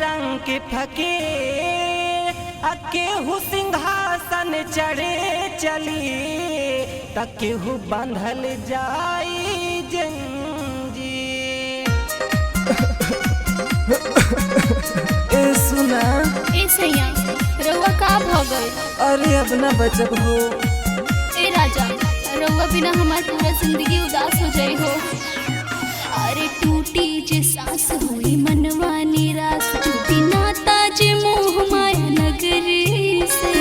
रंग के फके केहू सिंहासन चढ़े चली त केहू बांधल जाई जंजीर। ए सुना ए सैया रउआ का भगल? अरे अब ना बचब हो। ए राजा रउआ बिना हमार पूरा जिंदगी उदास हो जाई हो। अरे टूटी जे सांस हुई मनवा निराश, टूटी नाता जे मोह माया नगरी से,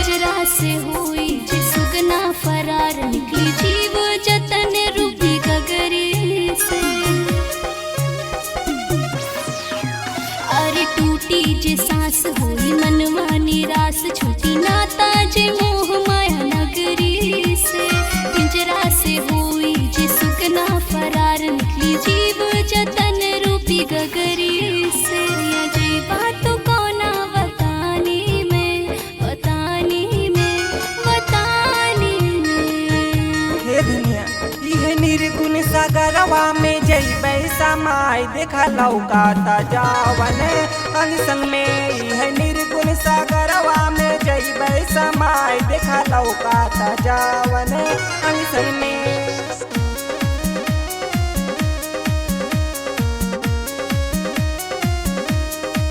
जरा से हुई जे सुगना फरार, निकली जीव जतन रूपी गगरी से। अरे टूटी जे सांस हुई मनवा निराश, छूटी नाता जे मोह माया नगरी से, पिंजरा से हुई जे सुगना फरार, निकली जीव जतन रूपी गगरी से। अजय बात कोना बतानी में, बतानी में, बतानी में। हे दुनिया इहे निर्गुण सागरवा में जइबै समाय देखा लौकाता जावन अंग संग में। इहे निर्गुण सागरवा में जइबै समाय देखा लौकाता जावन अंग संग में।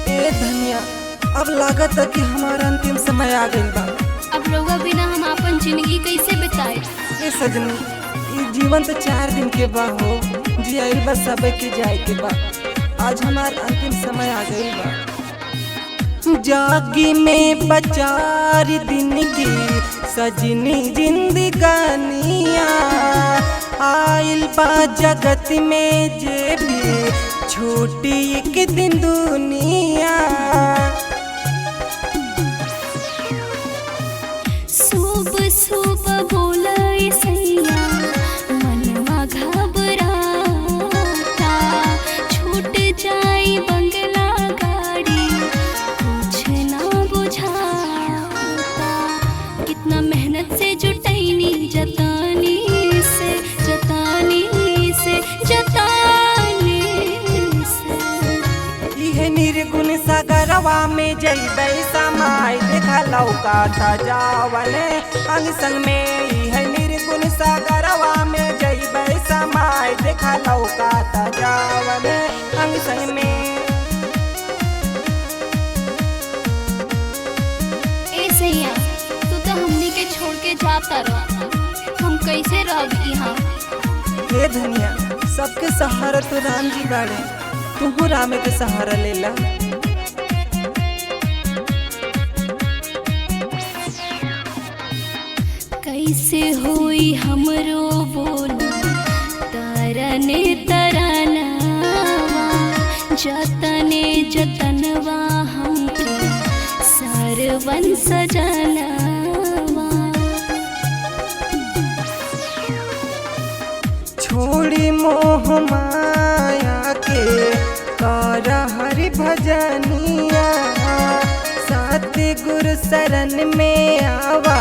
ए धनिया अब लागत कि हमारा अंतिम समय आ गइल बा। अब रउआ बिना हम अपन जिंदगी कैसे बिताए? ए सजनी ई जीवन तो 4 दिन के बा हो, जियाइल बा सबे के जाए के बा। आज हमार अंतिम समय आ गइल बा। जागी में 4 दिन की सजनी जिंदगानिया, आइल बा जगत में जे भी छोटी एक दिन दुनिया। सुबह सुबह बोला सैया मनवा घबराता, छूट जाई बंगला गाड़ी कुछ ना बुझाता। कितना मेहनत से जुटैनी जतानी से, जतानी से, जतानी से। इहे निर्गुण सागरवा में जइबै समाय देखा लौकाता जावन अंग संग में। इहे निर्गुण सागरवा में जइबै समाय देखा लौकाता जावन अंग संग में। ए सैया तू तो हमनी के छोड़ के जाता रह, हम कैसे रह यहाँ? हे धनिया सबके सहारा तो राम जी बाड़े, तुहू राम के सहारा लेला। कैसे हुई हमरो बोल तरने तरनवा, जतने जतनवा हमके सरवन सजनवा। छोड़ी मोह माया के कर हरि भजनिया, सत्य गुरु शरण में आवा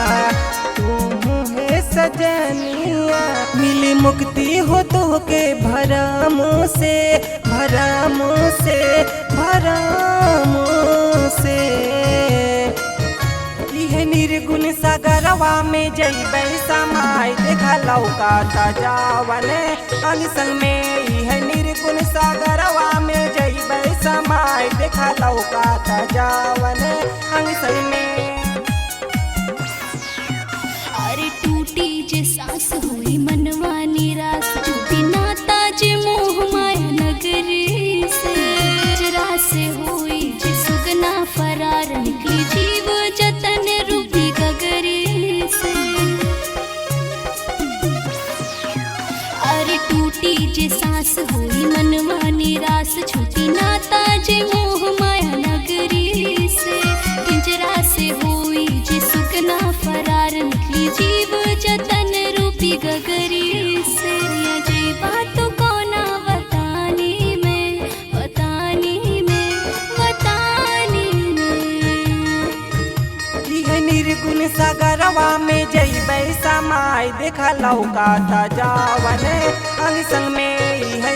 तू है सजनिया। मिली मुक्ति हो तो के भरमों से, भरमों से, भरमों से। इहे निर्गुण सागरवा में जइबै समाय देखा लौकाता जावन अंग संग में। इहे निर्गुण सागरवा में जइबै समाय देखा लौकाता जावन अंग संग में। अरे टूटी जे सांस हुई मनवा निराश, टूटी नाता जे मोह माया नगरी से, जरा से हुई जे सुगना फरार, निकली जीव जतन रूपी गगरी से। अरे टूटी जे सांस हुई मनवा निराश, छूटी नाता जे मोह माया नगरी से, पिंजरा से हुई जे सुगना फरार, निकली जीव जतन रूपी गगरी से। अजय बात कोना बतानी में, बतानी में, बतानी में। इहे निर्गुण सागरवा में जइबै समाय देखा लौकाता जावन अंग संग में। इहे